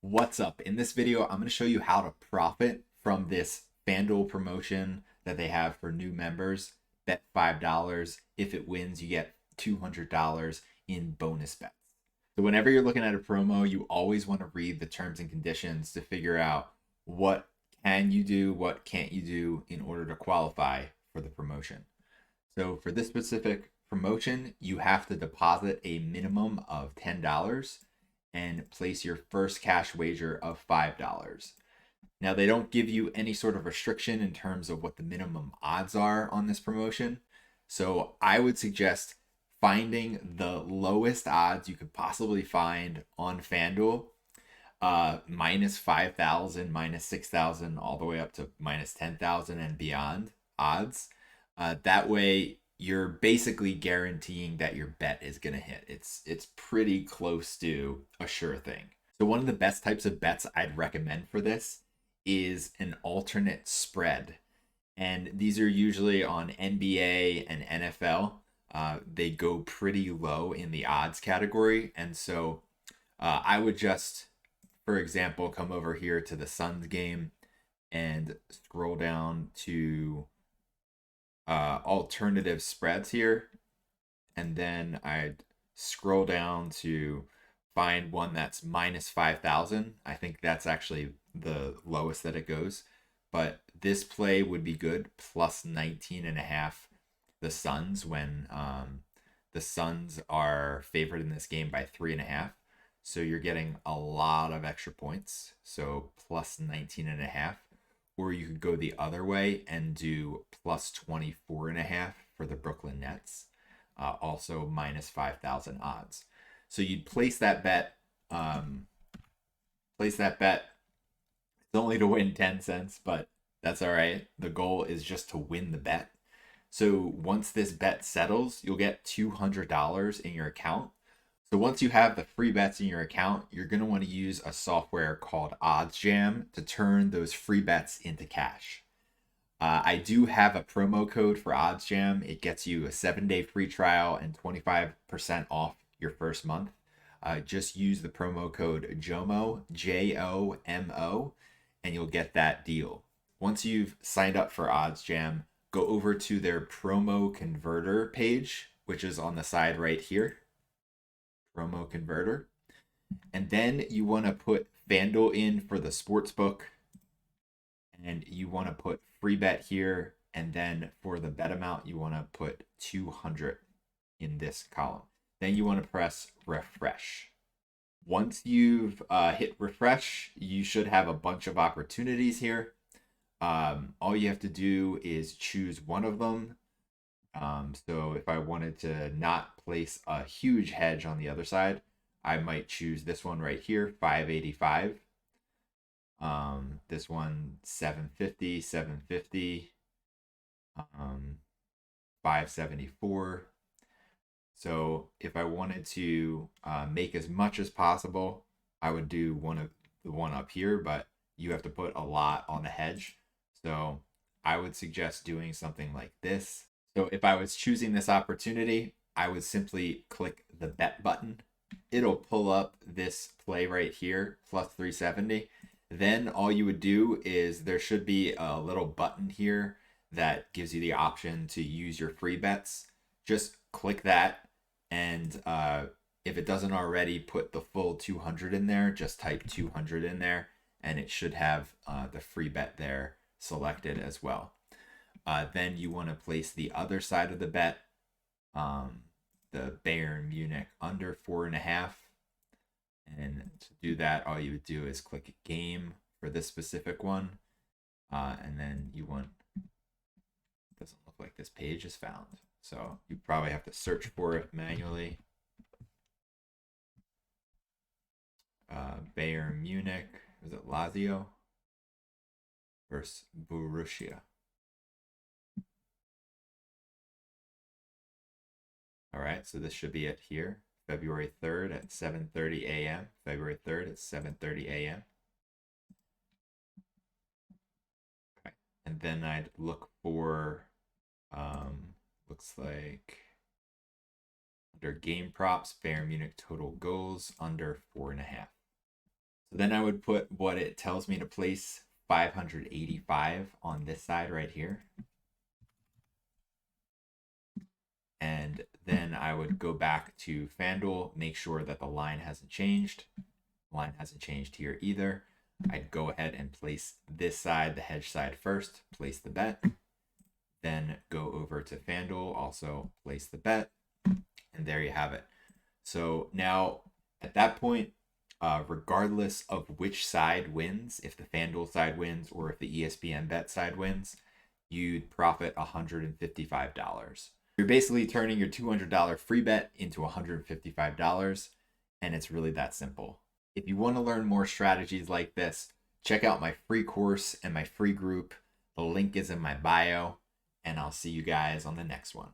What's up? In this video, I'm going to show you how to profit from this Fanduel promotion that they have for new members. Bet $5. If it wins, you get $200 in bonus bets. So whenever you're looking at a promo, you always want to read the terms and conditions to figure out what can you do, what can't you do in order to qualify for the promotion. So for this specific promotion, you have to deposit a minimum of $10 and place your first cash wager of $5. Now, they don't give you any sort of restriction in terms of what the minimum odds are on this promotion. So I would suggest finding the lowest odds you could possibly find on FanDuel, minus 5,000, minus 6,000, all the way up to minus 10,000 and beyond odds. That way, you're basically guaranteeing that your bet is going to hit. It's pretty close to a sure thing. So one of the best types of bets I'd recommend for this is an alternate spread. And these are usually on NBA and NFL. They go pretty low in the odds category. And so I would just, for example, come over here to the Suns game and scroll down to alternative spreads here, and then I'd scroll down to find one that's minus 5,000. I think that's actually the lowest that it goes, but this play would be good, plus 19.5 the Suns, when the Suns are favored in this game by 3.5. So you're getting a lot of extra points, so plus 19.5. Or you could go the other way and do plus 24.5 for the Brooklyn Nets, also minus 5,000 odds. So you'd place that bet. It's only to win 10 cents, but that's all right. The goal is just to win the bet. So once this bet settles, you'll get $200 in your account. So once you have the free bets in your account, you're going to want to use a software called OddsJam to turn those free bets into cash. I do have a promo code for OddsJam. It gets you a 7-day free trial and 25% off your first month. Just use the promo code JOMO, JOMO, and you'll get that deal. Once you've signed up for OddsJam, go over to their promo converter page, which is on the side right here. Promo converter, and then you want to put FanDuel in for the sportsbook, and you want to put free bet here, and then for the bet amount you want to put 200 in this column. Then you want to press refresh. Once you've hit refresh, you should have a bunch of opportunities here. All you have to do is choose one of them. So if I wanted to not place a huge hedge on the other side, I might choose this one right here, 585. This one, 750, 750, 574. So if I wanted to make as much as possible, I would do the one up here, but you have to put a lot on the hedge. So I would suggest doing something like this. So if I was choosing this opportunity, I would simply click the bet button. It'll pull up this play right here, plus 370. Then all you would do is there should be a little button here that gives you the option to use your free bets. Just click that, and if it doesn't already put the full 200 in there, just type 200 in there, and it should have the free bet there selected as well. Then you want to place the other side of the bet, the Bayern Munich under 4.5. And to do that, all you would do is click game for this specific one. And then you want, doesn't look like this page is found. So you probably have to search for it manually. Bayern Munich, was it Lazio versus Borussia? All right, so this should be it here. February 3rd at 7:30 a.m. February 3rd at 7:30 a.m. Okay. And then I'd look for, looks like under game props, Bayern Munich total goals under 4.5. So then I would put what it tells me to place, 585 on this side right here. And then I would go back to FanDuel, make sure that the line hasn't changed. The line hasn't changed here either. I'd go ahead and place this side, the hedge side first, place the bet. Then go over to FanDuel, also place the bet. And there you have it. So now at that point, regardless of which side wins, if the FanDuel side wins or if the ESPN bet side wins, you'd profit $155. You're basically turning your $200 free bet into $155, and it's really that simple. If you want to learn more strategies like this, check out my free course and my free group. The link is in my bio, and I'll see you guys on the next one.